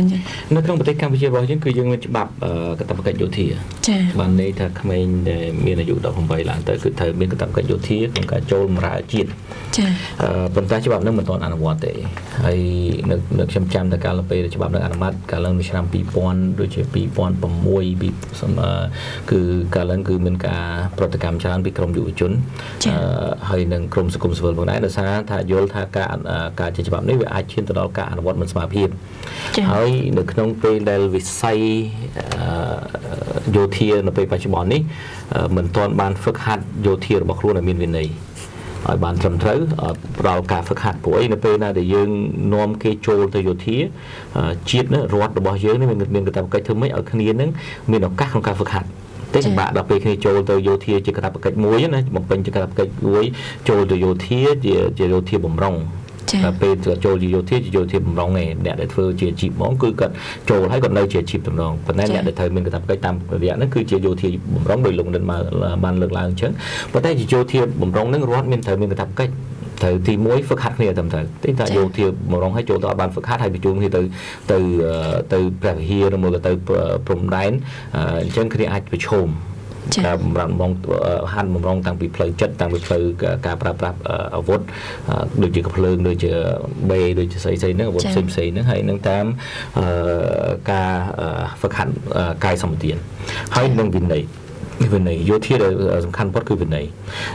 នៅក្នុងប្រទេសកម្ពុជារបស់យើងគឺយើងមានច្បាប់កាតព្វកិច្ចយោធាចាបានន័យថាក្មេងដែលមានអាយុ18ឡើងទៅគឺត្រូវមានកាតព្វកិច្ចយោធាក្នុងការចូលបម្រើជាតិចាប៉ុន្តែច្បាប់ហ្នឹងមិនទាន់អនុវត្តទេហើយនៅខ្ញុំចាំតែកាលពេលច្បាប់នឹងអនុម័តកាលឡើងនៅឆ្នាំ2000ដូចជា2006គឺកាលឡើងគឺមានការប្រតិកម្មច្រើនពីក្រមយុវជនហើយនឹងក្រមសង្គមស៊ីវិលផងដែរដោយសារថាយល់ថាការជាច្បាប់នេះវាអាចឈានទៅដល់ការអនុវត្តមិនស្មើភាពហើយនៅក្នុងពេលដែលវិស័យយោធានៅពេលបច្ចុប្បន្ននេះមិនទាន់បានហ្វឹកហាត់យោធារបស់ខ្លួនឲ្យមានវិន័យឲ្យបានត្រឹមត្រូវផ្ដល់ការហ្វឹកហាត់ព្រោះនៅពេលណាដែលយើងនាំគេចូលទៅយោធាជាតិរដ្ឋរបស់យើងនេះមានកាតព្វកិច្ចធ្វើម៉េចឲ្យគ្នានឹងមានឱកាសក្នុងការហ្វឹកហាត់តែសម្រាប់ដល់ពេលគ្នាចូលទៅយោធាជាកាតព្វកិច្ចមួយណាបំពេញជាកាតព្វកិច្ចមួយចូលទៅយោធាជាយោធាបំរុងពេលចូលជាយោធាបំរុងឯអ្នកដែលធ្វើជាអាជីពហ្មងគឺគាត់ចូលហើយគាត់នៅជាអាជីពតំណងប៉ុន្តែអ្នកដែលត្រូវមានកាតព្វកិច្ចតាមរយៈហ្នឹងគឺជាយោធាបំរុងដោយលោកនិតបានលើកឡើងអញ្ចឹងប៉ុន្តែជាយោធាបំរុងហ្នឹងរដ្ឋមានត្រូវមានកាតព្វកិច្ចត្រូវទី1ហ្វឹកហាត់គ្នាត្រឹមត្រូវតែយោធាបំរុងឲ្យចូលទៅអត់បានហ្វឹកហាត់ហើយបញ្ជូនគ្នាទៅព្រះវិហារឬមួយក៏ទៅព្រំដែនអញ្ចឹងគ្នាអាចប្រឈមការបំរុងហាន់បំរុងតាំងពីផ្លូវចិត្តតាំងពីផ្លូវការប្រើប្រាស់អាវុធដូចជាកាភ្លើងដូចជាបេដូចជាស្អីហ្នឹងអាវុធផ្សេងហ្នឹងហើយនឹងតាមការហ្វឹកហាត់កាយសម្បទានហើយនឹងវិន័យយោធាដែលសំខាន់បំផុតគឺវិន័យ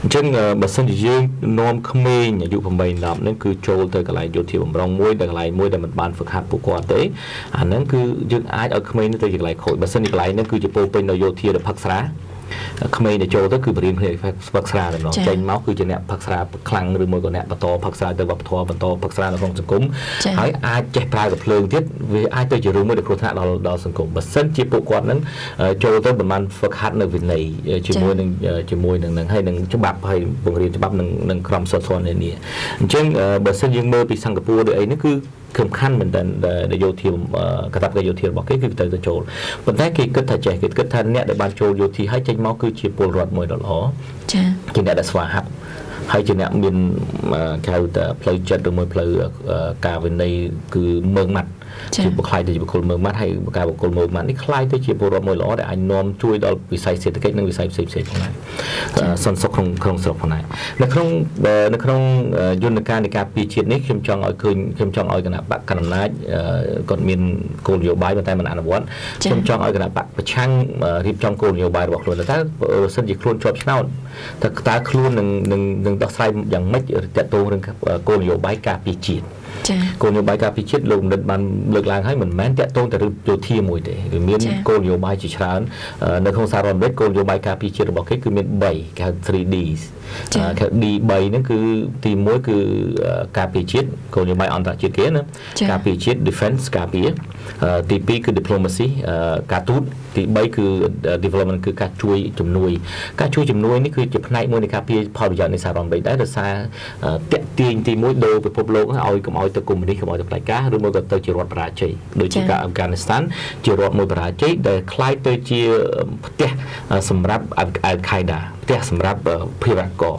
អញ្ចឹងបើសិនជាយើងនាំក្មេងអាយុ8 10ហ្នឹងគឺចូលទៅកន្លែងយោធាបំរុងមួយដល់កន្លែងមួយដែលមិនបានហ្វឹកហាត់ពួកគាត់ទេអាហ្នឹងគឺយើងអាចឲ្យក្មេងទៅជាកន្លែងខូចបើសិនជាកន្លែងហ្នឹងគឺជាពោពេញដោយយោធាដែលផឹកស្រាក្មេងដែលចូលទៅគឺបរៀនគ្នាផឹកស្រាតែម្ដងចេញមកគឺជាអ្នកផឹកស្រាខ្លាំងឬមួយក៏អ្នកបន្តផឹកស្រាទៅវប្បធម៌បន្តផឹកស្រានៅក្នុងសង្គមហើយអាចចេះប្រើកាភ្លើងទៀតវាអាចទៅជារឿងមួយដែលគ្រោះថ្នាក់ដល់សង្គមបើសិនជាពួកគាត់ហ្នឹងចូលទៅមិនបានហ្វឹកហាត់នៅវិន័យជាមួយនឹងហើយនឹងច្បាប់ហើយបង្រៀនច្បាប់នឹងក្រមសីលធម៌នានាអញ្ចឹងបើសិនយើងមើលពីសិង្ហបុរីដូចអីនេះគឺសំខាន់មែនតើដែលយោធាកាតព្វកិច្ចយោធារបស់គេគឺទៅចូលប៉ុន្តែគេគិតថាចេះគេគិតថាអ្នកដែលបានចូលយោធាហើយចេញមកគឺជាពលរដ្ឋមួយដ៏ល្អចា៎ជាអ្នកដែលស្វាហាប់ហើយជាអ្នកមានគេហៅថាផ្លូវចិត្តឬមួយផ្លូវការវិន័យគឺមើងម៉ាត់ជាបុគ្គលិកទៅជាបុគ្គលមើងម៉ាត់ហើយការបុគ្គលមើងម៉ាត់នេះខ្លាយទៅជាពលរដ្ឋមួយល្អដែលអាចនាំជួយដល់វិស័យសេដ្ឋកិច្ចនិងវិស័យផ្សេងផងដែរសន្តិសុខក្នុងស្រុកផងដែរនៅក្នុងយន្តការនៃការពារជាតិនេះខ្ញុំចង់ឲ្យគណៈបកកណ្ដាលអំណាចគាត់មានគោលនយោបាយតែមិនអនុវត្តខ្ញុំចង់ឲ្យគណៈបកប្រឆាំងរៀបចំគោលនយោបាយរបស់ខ្លួនតើបើសិនជាខ្លួនជាប់ឆ្នោតតើខ្លួននឹងដោះស្រាយយ៉ាងម៉េចទាក់ទងនឹងគោលនយោបាយការពារជាតិគោលនយោបាយការពារជាតិលោកបណ្ឌិតបានលើកឡើងហើយមិនមែនតាក់ទងតែរឿងយោធាមួយទេវាមានគោលនយោបាយជាច្រើននៅក្នុងសហរដ្ឋអាមេរិកគោលនយោបាយការពារជាតិរបស់គេគឺមាន3គេហៅ 3Ds គេ D3 ហ្នឹងគឺទី1គឺការពារជាតិគោលនយោបាយអន្តរជាតិគេណាការពារជាតិ defense ការពារទី2គឺ diplomacy ការទូតទី3គឺ development គឺការជួយជំនួយនេះគឺជាផ្នែកមួយនៃការពារផលប្រយោជន៍នៃសហរដ្ឋអាមេរិកដែរដោយសារតាក់ទាញទី1ដូរពិភពលោកឲ្យកុំឲ្យទៅកុម្មុយនីសកុំឲ្យទៅផ្ដាច់ការឬមួយក៏ទៅជារដ្ឋបរាជ័យដូចជាអាហ្វហ្គានីស្ថានជារដ្ឋមួយបរាជ័យដែលคล้ายទៅជាផ្ទះសម្រាប់អល់ខេដាផ្ទះសម្រាប់ភេរវករ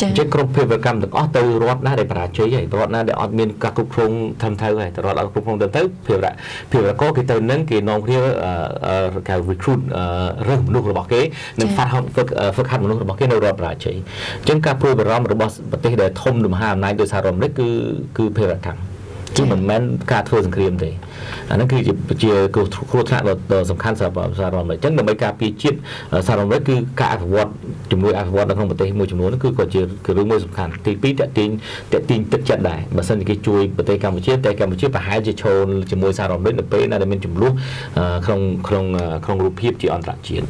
អញ្ចឹងក្រុមភេរវកម្មទាំងអស់ទៅរដ្ឋណាដែលបរាជ័យហើយរដ្ឋណាដែលអត់មានការគ្រប់គ្រងត្រឹមត្រូវហើយរដ្ឋអត់គ្រប់គ្រងត្រឹមត្រូវភេរវករគេទៅនឹងគេនាំគ្នាគេ recruit រើសមនុស្សរបស់គេនិងហ្វឹកហាត់មនុស្សរបស់គេនៅរដ្ឋបរាជ័យអញ្ចឹងការព្រួយបារម្ភរបស់ប្រទេសដែលធំមហាអំណាចដោយសហរដ្ឋអាមេរិកគឺភេរវកម្មគឺមិនមែនការធ្វើសង្គ្រាមទេអាហ្នឹងគឺជាគ្រោះថ្នាក់ដ៏សំខាន់សម្រាប់សហរដ្ឋអាមេរិកអញ្ចឹងដើម្បីការពារជាតិសហរដ្ឋអាមេរិកគឺការអភិវឌ្ឍជំនួយអភិវឌ្ឍនៅក្នុងប្រទេសមួយចំនួនគឺក៏ជារឿងមួយសំខាន់ទី2តាក់ទាញទឹកចិត្តដែរបើសិនជាគេជួយប្រទេសកម្ពុជាតែកម្ពុជាប្រហែលជាឈរជាមួយសហរដ្ឋអាមេរិកនៅពេលណាដែលមានចំនួនក្នុងរូបភាពជាអន្តរជាតិ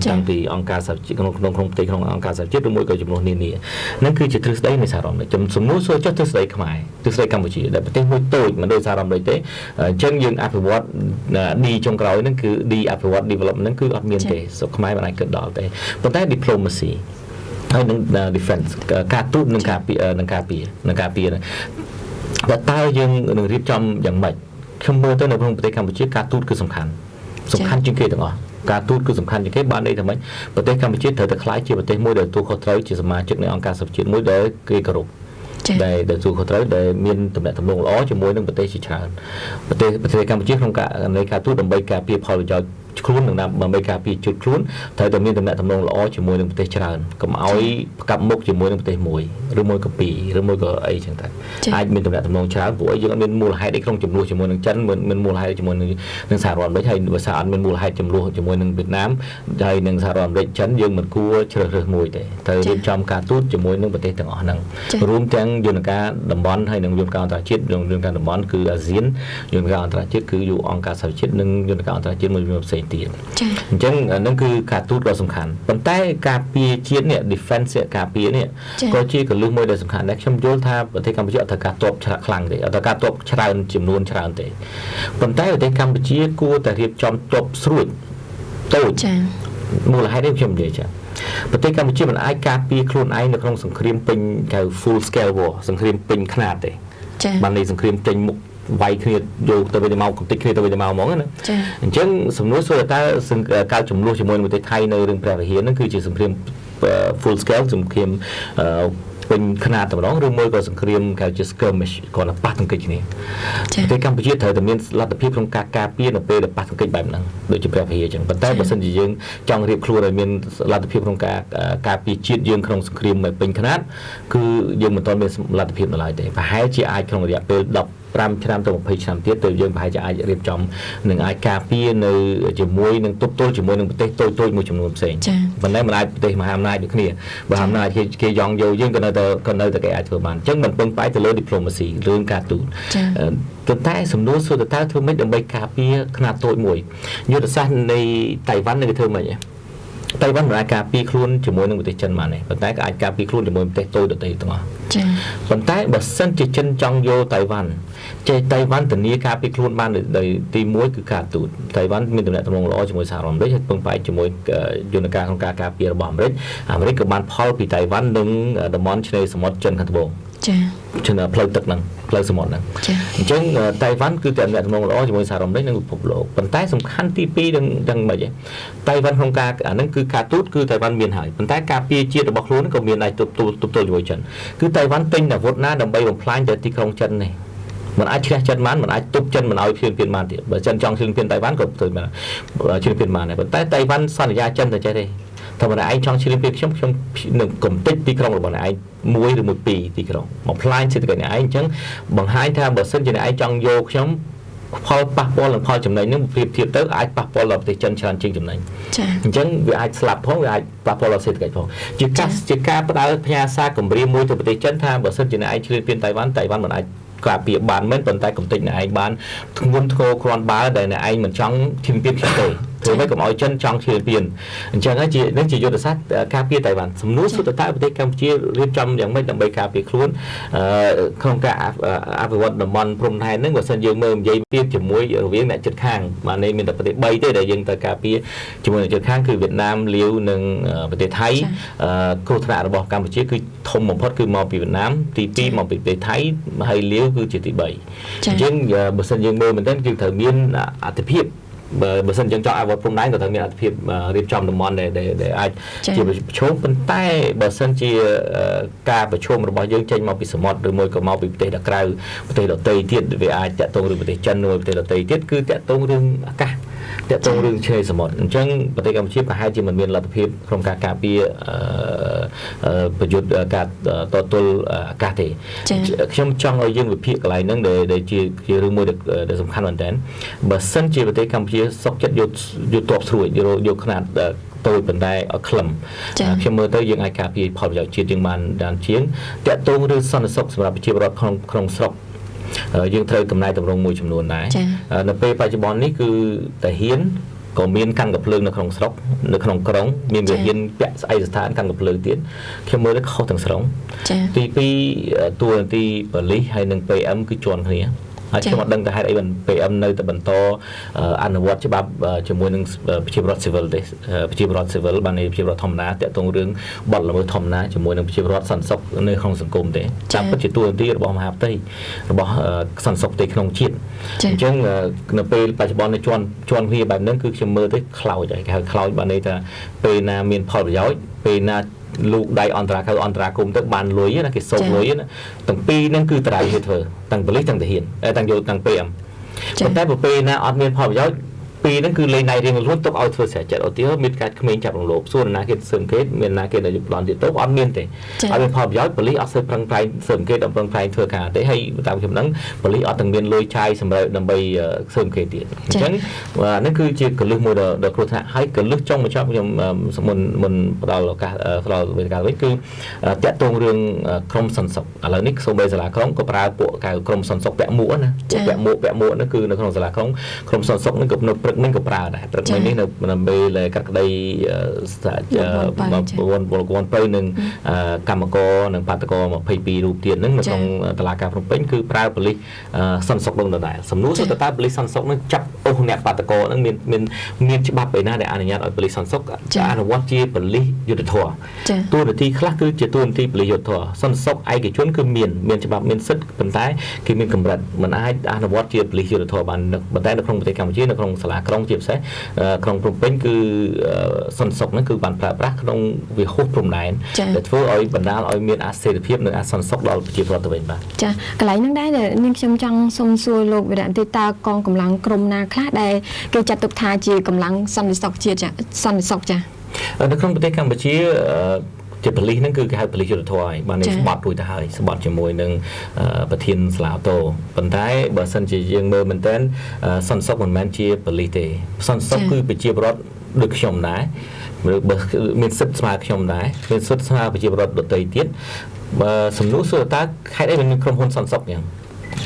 តាំងពីអង្គការសហជីវជាតិក្នុងប្រទេសក្នុងអង្គការសហជីវជាតិឬមួយក៏ចំនួននានាហ្នឹងគឺជាទ្រឹស្ដីនៃសហរដ្ឋអាមេរិកសំណួរសួរចុះទ្រឹស្ដីខ្មែរទ្រឹស្ដីកម្ពុជាដែលប្រទេសមួយតូចមិនដូចសហរដ្ឋអាមេរិកទេអញ្ចឹងយើងអភិវឌ្ឍDចុងក្រោយហ្នឹងគឺ D អភិវឌ្ឍ development ហ្នឹងគឺអត់មានទេស្រុកខ្មែរមិនអាចគិតដល់ទេប៉ុន្តែ diplomacy ហើយនឹង defense ការទូតនឹងការពារតើយើងនឹងរៀបចំយ៉ាងម៉េចខ្ញុំមើលទៅនៅក្នុងប្រទេសកម្ពុជាការទូតគឺសំខាន់ សំខាន់ជាងគេទាំងអស់ការទូតគឺសំខាន់ជាងគេបានន័យថាម៉េចប្រទេសកម្ពុជាត្រូវតែខ្លាយជាប្រទេសមួយដែលទូខុសត្រូវជាសមាជិកនៃអង្គការសហប្រជាជាតិមួយដែលគេគោរពដែលទូខុសត្រូវដែលមានទំនាក់ទំនងល្អជាមួយនឹងប្រទេសជាច្រើនប្រទេសកម្ពុជាក្នុងការទូតដើម្បីការពារផលប្រយោជន៍ខ្លួននឹងដើម្បីការពារជុតខ្លួនត្រូវតែមានទំនាក់ទំនងល្អជាមួយនឹងប្រទេសច្រើនកុំឲ្យប្រកបមុខជាមួយនឹងប្រទេសមួយឬមួយក៏ពីរឬមួយក៏អីចឹងទៅអាចមានទំនាក់ទំនងច្រើនព្រោះយើងអត់មានមូលហេតុអីក្នុងចំនួនជាមួយនឹងចិនមានមូលហេតុជាមួយនឹងសហរដ្ឋអាមេរិកហើយបើសារអត់មានមូលហេតុចំនួនជាមួយនឹងវៀតណាមហើយនឹងសហរដ្ឋអាមេរិកចិនយើងមិនគួរជ្រើសរើសមួយទេត្រូវរៀបចំការទូតជាមួយនឹងប្រទេសទាំងអស់ហ្នឹងរួមទាំងយន្តការតំបន់ហើយនិងយន្តការអន្តរជាតិយន្តការតំបន់គឺអាស៊ានយន្តការអន្តរជាតិគឺយូអង្គការសហប្រជាជាតិនិងយន្តការអន្តរជាតិមួយផ្សេងទៀតអញ្ចឹងហ្នឹងគឺការទូតដ៏សំខាន់ប៉ុន្តែការពារជាតិនេះ defense ការពារនេះក៏ជាកលឹះមួយដ៏សំខាន់ដែរខ្ញុំយល់ថាប្រទេសកម្ពុជាអត់ត្រូវការទ័ពខ្លាំងទេអត់ត្រូវការទ័ពច្រើនចំនួនច្រើនទេប៉ុន្តែប្រទេសកម្ពុជាគួរតែរៀបចំទ័ពស្រួចតូចមូលហេតុនេះខ្ញុំនិយាយចឹងប្រទេសកម្ពុជាមិនអាចការពារខ្លួនឯងនៅក្នុងសង្គ្រាមពេញហៅ full scale war សង្គ្រាមពេញខ្នាតទេបាននេះសង្គ្រាមចេញមុខវាយគ្នាយកទៅវិញមកកំតិចគ្នាទៅវិញមកហ្មងណាអញ្ចឹងសំណួរសួរតើការចំនួនជាមួយប្រទេសថៃនៅរឿងព្រះវិហារហ្នឹងគឺជាសង្គ្រាម full scale សង្គ្រាមពេញខ្នាតតែម្ដងឬមួយក៏សង្គ្រាមគេជា skirmish គាត់ទៅប៉ះទង្គិចគ្នាប្រទេសកម្ពុជាត្រូវតែមានលទ្ធភាពក្នុងការការពារនៅពេលដែលប៉ះទង្គិចបែបហ្នឹងដូចជាព្រះវិហារអញ្ចឹងប៉ុន្តែបើសិនជាយើងចង់រៀបខ្លួនឲ្យមានលទ្ធភាពក្នុងការការពារជាតិយើងក្នុងសង្គ្រាមពេញខ្នាតគឺយើងមិនទាន់មានលទ្ធភាពនៅឡើយទេប្រហែលជាអាចក្នុងរយៈពេល5ឆ្នាំទៅ20ឆ្នាំទៀតទៅយើងប្រហែលជាអាចរៀបចំនឹងអាចការពារនៅជាមួយនឹងទប់ទល់ជាមួយនឹងប្រទេសតូចៗមួយចំនួនផ្សេងប៉ុន្តែមិនអាចប្រទេសមហាអំណាចដូចគ្នាបើអំណាចគេយ៉ងយកយើងក៏នៅតែគេអាចធ្វើបានអញ្ចឹងមិនពឹងផ្អែកទៅលើ diplomacy រឿងការទូតប៉ុន្តែសំណួរសួរតើធ្វើម៉េចដើម្បីការពារខ្នាតតូចមួយយុទ្ធសាស្ត្រនៃតៃវ៉ាន់នឹងគេធ្វើម៉េចតៃវ៉ាន់មិនអាចការពារខ្លួនជាមួយនឹងប្រទេសចិនបានទេប៉ុន្តែក៏អាចការពារខ្លួនជាមួយប្រទេសតូចដទៃទាំងអស់ចា៎ប៉ុន្តែបើសិនជាចិនចង់យកតៃវ៉ាន់តៃវ៉ាន់ធានាការពារខ្លួនបានដោយទី1គឺការទូតតៃវ៉ាន់មានទំនាក់ទំនងល្អជាមួយសហរដ្ឋអាមេរិកហើយពឹងផ្អែកជាមួយយន្តការក្នុងការការពាររបស់អាមេរិកក៏បានផលពីតៃវ៉ាន់និងតំបន់ឆ្នេរសមុទ្រចិនខាងត្បូងចា៎ផ្លូវទឹកហ្នឹងផ្លូវសមុទ្រហ្នឹងអញ្ចឹងតៃវ៉ាន់គឺតែទំនាក់ទំនងល្អជាមួយសហរដ្ឋអាមេរិកនិងពិភពលោកប៉ុន្តែសំខាន់ទី2នឹងមិនហីតៃវ៉ាន់ក្នុងការអាហ្នឹងគឺការទូតគឺតៃវ៉ាន់មានហើយប៉ុន្តែការពារជាតិរបស់ខ្លួនក៏មានដែរទប់ទល់ជាមួយចិនគឺតៃវ៉ាន់ទិញអាវុធណាដើម្បីបំផ្លាញទៅទីក្រុងចិននេះមិនអាចឈ្នះចិនបានមិនអាចទប់ចិនមិនឲ្យឈ្លានពានបានទៀតបើចិនចង់ឈ្លានពានតៃវ៉ាន់ក៏ទៅបានឈ្លានពានបានដែរប៉ុន្តែតៃវ៉ាន់សន្យាចិនតែចេះទេថាបើឯងចង់ឈ្លានពានខ្ញុំនឹងកំទេចទីក្រុងរបស់ឯងមួយឬមួយពីរទីក្រុងមកផ្លាញសេដ្ឋកិច្ចឯងអញ្ចឹងបង្ហាញថាបើសិនជាឯងចង់យកខ្ញុំផលប៉ះពាល់និងផលចំណេញនឹងប្រៀបធៀបទៅអាចប៉ះពាល់ដល់ប្រទេសចិនច្រើនជាងចំណេញចា៎អញ្ចឹងវាអាចស្លាប់ផងវាអាចប៉ះពាល់ដល់សេដ្ឋកិច្ចផងជាការផ្ដាល់ផ្ញើសារគម្រាមមួយទៅប្រទេសចិនថាបើសិនជាឯងឈ្លានពានតៃវ៉ាន់មិនអាចការពារបានមែនប៉ុន្តែកំតិចឯងបានធ្ងន់ធ្ងរគ្រាន់បើដែលឯងមិនចង់ឈ្លានពានខ្ញុំទេធ្វើម៉េចកុំឲ្យចិនចង់ឈ្លានពានអញ្ចឹងហើយនឹងជាយុទ្ធសាស្ត្រការពារតៃវ៉ាន់សំណួរសុទ្ធតែប្រទេសកម្ពុជារៀបចំយ៉ាងម៉េចដើម្បីការពារខ្លួនក្នុងការអភិវឌ្ឍតំបន់ព្រំដែនហ្នឹងបើសិនយើងមើលនិយាយពីជាមួយរវាងអ្នកជិតខាងបាននេះមានតែប្រទេស3ទេដែលយើងត្រូវការពារជាមួយអ្នកជិតខាងគឺវៀតណាមលាវនិងប្រទេសថៃគ្រោះថ្នាក់របស់កម្ពុជាគឺធំបំផុតគឺមកពីវៀតណាមទី2មកពីប្រទេសថៃហើយលាវគឺជាទី3អញ្ចឹងបើសិនយើងមើលមែនទែនគឺត្រូវមានអត្ថភាពបើសិនយើងចង់អភិវឌ្ឍព្រំដែនក៏ត្រូវមានអត្ថភាពរៀបចំតំបន់ដែលអាចជាប្រឈមប៉ុន្តែបើសិនជាការប្រឈមរបស់យើងចេញមកពីសមុទ្រឬមួយក៏មកពីប្រទេសក្រៅប្រទេសដទៃទៀតវាអាចតាក់ទងរឿងប្រទេសចិនឬប្រទេសដទៃទៀតគឺតាក់ទងរឿងអាកាសតាក់ទងរឿងឆ្នេរសមុទ្រអញ្ចឹងប្រទេសកម្ពុជាប្រហែលជាមិនមានលទ្ធភាពក្នុងការការពារប្រយុទ្ធការតទល់អាកាសទេខ្ញុំចង់ឲ្យយើងវិភាគកន្លែងហ្នឹងដែលជារឿងមួយដែលសំខាន់មែនតើបើសិនជាប្រទេសកម្ពុជាសុខចិត្តយកទ័ពស្រួយយកខ្នាតតូចប៉ុន្តែឲ្យខ្លឹមខ្ញុំមើលទៅយើងអាចការពារផលប្រយោជន៍ជាតិយើងបានជាងតាក់ទងរឿងសន្តិសុខសម្រាប់ប្រជាពលរដ្ឋក្នុងស្រុកយើងត្រូវកំណែតម្រង់មួយចំនួនដែរនៅពេលបច្ចុប្បន្ននេះគឺតាហ៊ានក៏មានកាន់កាភ្លើងនៅក្នុងស្រុកនៅក្នុងក្រុងមានវិហារពាក់ស្អីស្ថានកាន់កាភ្លើងទៀតខ្ញុំមើលទៅខុសទាំងស្រុងទី2តួនាទីប៉ូលីសហើយនិង PM គឺជាន់គ្នា ហើយខ្ញុំអត់ដឹងថាហេតុអីPM នៅតែបន្តអនុវត្តច្បាប់ជាមួយនឹងប្រជាពលរដ្ឋ civil ទេប្រជាពលរដ្ឋ civil បាននេះប្រជាពលរដ្ឋធម្មតាតាក់ទងរឿងបទល្មើសធម្មតាជាមួយនឹងប្រជាពលរដ្ឋសន្តិសុខនៅក្នុងសង្គមទេតាមពិតជាតួនាទីរបស់មហាផ្ទៃរបស់សន្តិសុខទេក្នុងជាតិអញ្ចឹងនៅពេលបច្ចុប្បន្ននៅជាន់គ្នាបែបហ្នឹងគឺខ្ញុំមើលទៅខ្លោចហើយគេហៅខ្លោចបានន័យថាពេលណាមានផលប្រយោជន៍ពេលណាលោកដៃអន្តរាគមទៅបានលុយណាគេសោកលុយណាទាំងពីរហ្នឹងគឺតរៃគេធ្វើទាំងប៉ូលីសទាំងទាហានទាំងយោទាំង PM ប៉ុន្តែពេលណាអត់មានផលប្រយោជន៍ពីហ្នឹងគឺលេងដៃរៀងខ្លួនទុកឲ្យធ្វើស្រេចចិត្តឧទាហរណ៍មានការក្មេងចាប់រំលោភសួរណាគេសើមគេមានណាគេដែលប្លន់ទៀតទៅអត់មានទេអត់មានផលប្រយោជន៍ប៉ូលីសអត់ស្ើប្រឹងប្រែងសើមគេដល់ប្រឹងប្រែងធ្វើការទេហើយតាមខ្ញុំដឹងប៉ូលីសអត់ទាំងមានលុយឆាយសម្រាប់ដើម្បីសើមគេទៀតអញ្ចឹងនេះគឺជាកលឹះមួយដល់គ្រោះថ្នាក់ហើយកលឹះចុងបញ្ចប់ខ្ញុំមុនផ្ដល់ឱកាសផ្ដល់វេទិកាវិញគឺតាក់ទងរឿងក្រុមសន្តិសុខឥឡូវនេះសូម្បីសាលាក្រុងក៏ប្រើពួកក្រុមសន្តិសុខពាក់មួកណាពាក់មួកនោះគឺនៅក្នុងសាលាក្រុងក្រុមសន្តិសុខនេះក៏នៅព្រឹកមិញក៏ប្រើដែរព្រឹកមិញនេះនៅដើម្បីកាត់ក្តីពលទៅនឹងកម្មករនិងបាតកោ22រូបទៀតហ្នឹងនៅក្នុងតុលាការភ្នំពេញគឺប្រើប៉ូលីសសន្តិសុខនឹងដែរសំណួរសុទ្ធតែប៉ូលីសសន្តិសុខនឹងចាប់អូសអ្នកបាតកោហ្នឹងមានច្បាប់ឯណាដែលអនុញ្ញាតឲ្យប៉ូលីសសន្តិសុខអនុវត្តជាប៉ូលីសយុទ្ធធម៌តួនាទីខ្លះគឺជាតួនាទីប៉ូលីសយុទ្ធធម៌សន្តិសុខឯកជនគឺមានច្បាប់មានសិទ្ធិប៉ុន្តែគេមានកម្រិតមិនអាចអនុវត្តជាប៉ូលីសយុទ្ធធម៌បានប៉ុន្តែនៅក្នុងប្រទេសកម្ពុជានៅក្នុងសាលាក្រុងជាពិសេសក្រុងភ្នំពេញគឺសន្តិសុខហ្នឹងគឺបានប្រើប្រាស់ក្នុងវិហោសព្រំដែនដែលធ្វើឲ្យបណ្ដាលឲ្យមានអស្ថិរភាពនិងអសន្តិសុខដល់ប្រជាពលរដ្ឋទៅវិញបាទចាកន្លែងហ្នឹងដែរនាងខ្ញុំចង់សុំសួរលោកវិរៈទេតើកងកម្លាំងក្រុមណាខ្លះដែលគេចាត់ទុកថាជាកម្លាំងសន្តិសុខជាតិសន្តិសុខចានៅក្នុងប្រទេសកម្ពុជាជាប៉ូលីសហ្នឹងគឺគេហៅប៉ូលីសយុទ្ធធម៌ហើយបាននេះស្បត់រួចទៅហើយស្បត់ជាមួយនឹងប្រធានសាលាតូប៉ុន្តែបើសិនជាយើងមើលមែនតើសន្តិសុខមិនមែនជាប៉ូលីសទេសន្តិសុខគឺប្រជាពលរដ្ឋដូចខ្ញុំដែរបើមានសិទ្ធិស្មើខ្ញុំដែរមានសិទ្ធិស្មើប្រជាពលរដ្ឋដទៃទៀតបើសំណួរសួរតើហេតុអីមានក្រុមហ៊ុនសន្តិសុខយ៉ាង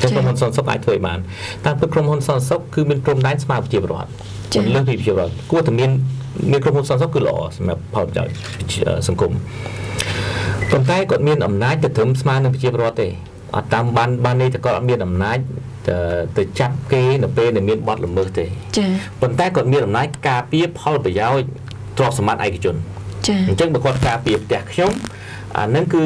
ក្រុមហ៊ុនសន្តិសុខអាចធ្វើបានតែពិតក្រុមហ៊ុនសន្តិសុខគឺមានព្រំដែនស្មើប្រជាពលរដ្ឋមិនលើសពីប្រជាពលរដ្ឋគួរតែមានក្រុមហ៊ុនសន្តិសុខគឺល្អសម្រាប់ផលប្រយោជន៍សង្គមប៉ុន្តែគាត់មានអំណាចទៅត្រឹមស្មើនឹងប្រជាពលរដ្ឋទេអត់តាមបាននេះតែគាត់អត់មានអំណាចទៅចាប់គេនៅពេលដែលមានបទល្មើសទេចា៎ប៉ុន្តែគាត់មានអំណាចការពារផលប្រយោជន៍ទ្រព្យសម្បត្តិឯកជនចា៎អញ្ចឹងបើគាត់ការពារផ្ទះខ្ញុំអានឹងគឺ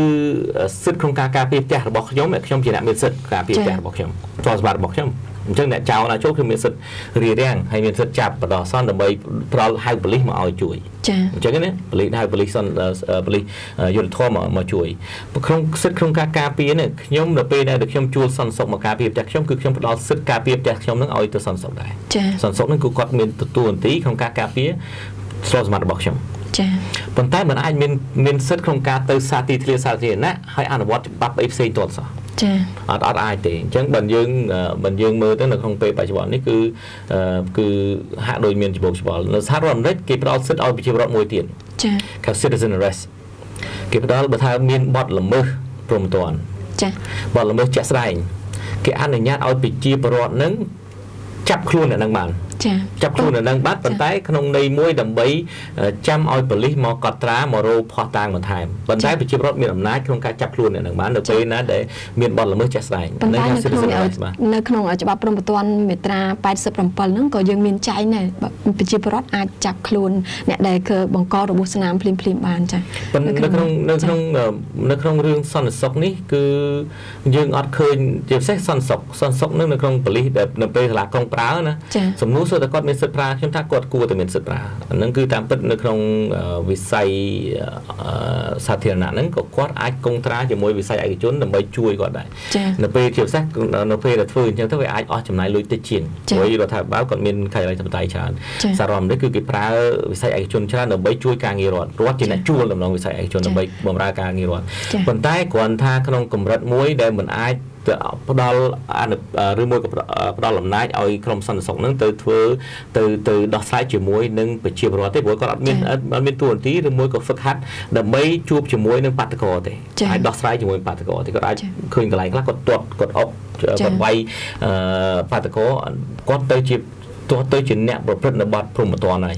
សិទ្ធិក្នុងការការពារផ្ទះរបស់ខ្ញុំខ្ញុំជាអ្នកមានសិទ្ធិការពារផ្ទះរបស់ខ្ញុំទ្រព្យសម្បត្តិរបស់ខ្ញុំអញ្ចឹងអ្នកចោលណាចូលគឺមានសិទ្ធិរារាំងហើយមានសិទ្ធិចាប់បដិសន្នដើម្បីប្រល់ហៅប៉ូលីសមកឲ្យជួយចា៎អញ្ចឹងណាប៉ូលីសហៅប៉ូលីសយុទ្ធធម៌មកជួយក្នុងសិទ្ធិក្នុងការការពារនេះខ្ញុំនៅពេលដែលខ្ញុំជួលសន្តិសុខមកការពារផ្ទះខ្ញុំគឺខ្ញុំផ្ដល់សិទ្ធិការពារផ្ទះខ្ញុំនឹងឲ្យទៅសន្តិសុខដែរចា៎សន្តិសុខនឹងគឺគាត់មានទទួលនាទីក្នុងការការពារទ្រព្យសម្បត្តិរបស់ខ្ញុំចា៎ប៉ុន្តែมันអាចមានសិទ្ធិក្នុងការទៅសាធារណៈហើយអនុវត្តច្បាប់អីផ្សេងទាត់សោះចា៎អត់អាចទេអញ្ចឹងបើយើងមើលទៅនៅក្នុងពេលបច្ចុប្បន្ននេះគឺហាក់ដូចមានច្បូកច្បល់នៅសហរដ្ឋអាមេរិកគេផ្ដល់សិទ្ធិឲ្យប្រជាពលរដ្ឋមួយទៀតចា៎គេ citizen arrest គេផ្ដល់បើថាមានបទល្មើសព្រហ្មទណ្ឌចា៎បទល្មើសជាក់ស្ដែងគេអនុញ្ញាតឲ្យប្រជាពលរដ្ឋនឹងចាប់ខ្លួនអ្នកនឹងបានចាប់ខ្លួនអ្នកនឹងបានប៉ុន្តែក្នុងន័យមួយដើម្បីចាំឲ្យប៉ូលីសមកកត់ត្រាមករកភស្តុតាងបន្ថែមប៉ុន្តែប្រជាពលរដ្ឋមានអំណាចក្នុងការចាប់ខ្លួនអ្នកនឹងបាននៅពេលណាដែលមានបទល្មើសជាក់ស្ដែងនៅក្នុងច្បាប់ព្រហ្មទណ្ឌមាត្រា87ហ្នឹងក៏យើងមានចែងដែរប្រជាពលរដ្ឋអាចចាប់ខ្លួនអ្នកដែលគឺបង្ករបួសស្នាមភ្លាមបានចា៎នៅក្នុងរឿងសន្តិសុខនេះគឺយើងអត់ឃើញជាពិសេសសន្តិសុខនៅក្នុងប៉ូលីសដែលនៅពេលសាលាក្រុងប្រើណាសំណួរសួរតែគាត់មានសិទ្ធិប្រើខ្ញុំថាគាត់គួរតែមានសិទ្ធិប្រើហ្នឹងគឺតាមពិតនៅក្នុងវិស័យសាធារណៈហ្នឹងក៏គាត់អាចកុងត្រាជាមួយវិស័យឯកជនដើម្បីជួយគាត់ដែរនៅពេលជាពិសេសនៅពេលដែលធ្វើអញ្ចឹងទៅវាអាចអស់ចំណាយលុយតិចជាងព្រោះរដ្ឋាភិបាលគាត់មានខេត្តរដ្ឋាភិបាលច្រើនសាររដ្ឋអាមេរិកគឺគេប្រើវិស័យឯកជនច្រើនដើម្បីជួយការងាររដ្ឋជាអ្នកជួលដំណងវិស័យឯកជនដើម្បីបម្រើការងាររដ្ឋប៉ុន្តែគ្រាន់ថាក្នុងកម្រិតមួយដែលមិនអាចផ្ដល់ឬមួយក៏ផ្ដល់អំណាចឲ្យក្រុមសន្តិសុខហ្នឹងទៅធ្វើទៅដោះស្រាយជាមួយនឹងប្រជាពលរដ្ឋទេព្រោះគាត់អត់មានតួនាទីឬមួយក៏ហ្វឹកហាត់ដើម្បីជួបជាមួយនឹងបាតកោទេអាចដោះស្រាយជាមួយបាតកោទេគាត់អាចឃើញកន្លែងខ្លះគាត់ទាត់គាត់អុកគាត់វាយបាតកោគាត់ទៅ ទោះទៅជាអ្នកប្រព្រឹត្តនៅបាត់ព្រំប្រទានហើយ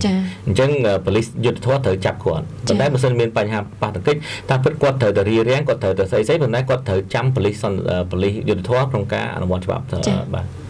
អញ្ចឹងប៉ូលីសយុទ្ធធម៌ត្រូវចាប់គាត់ប៉ុន្តែបើសិនមានបញ្ហាប៉ះទង្គិចតាមពិតគាត់ត្រូវតែរៀបរៀងគាត់ត្រូវតែស្អីប៉ុន្តែគាត់ត្រូវចាំប៉ូលីសយុទ្ធធម៌ក្នុងការអនុវត្តច្បាប់បាទ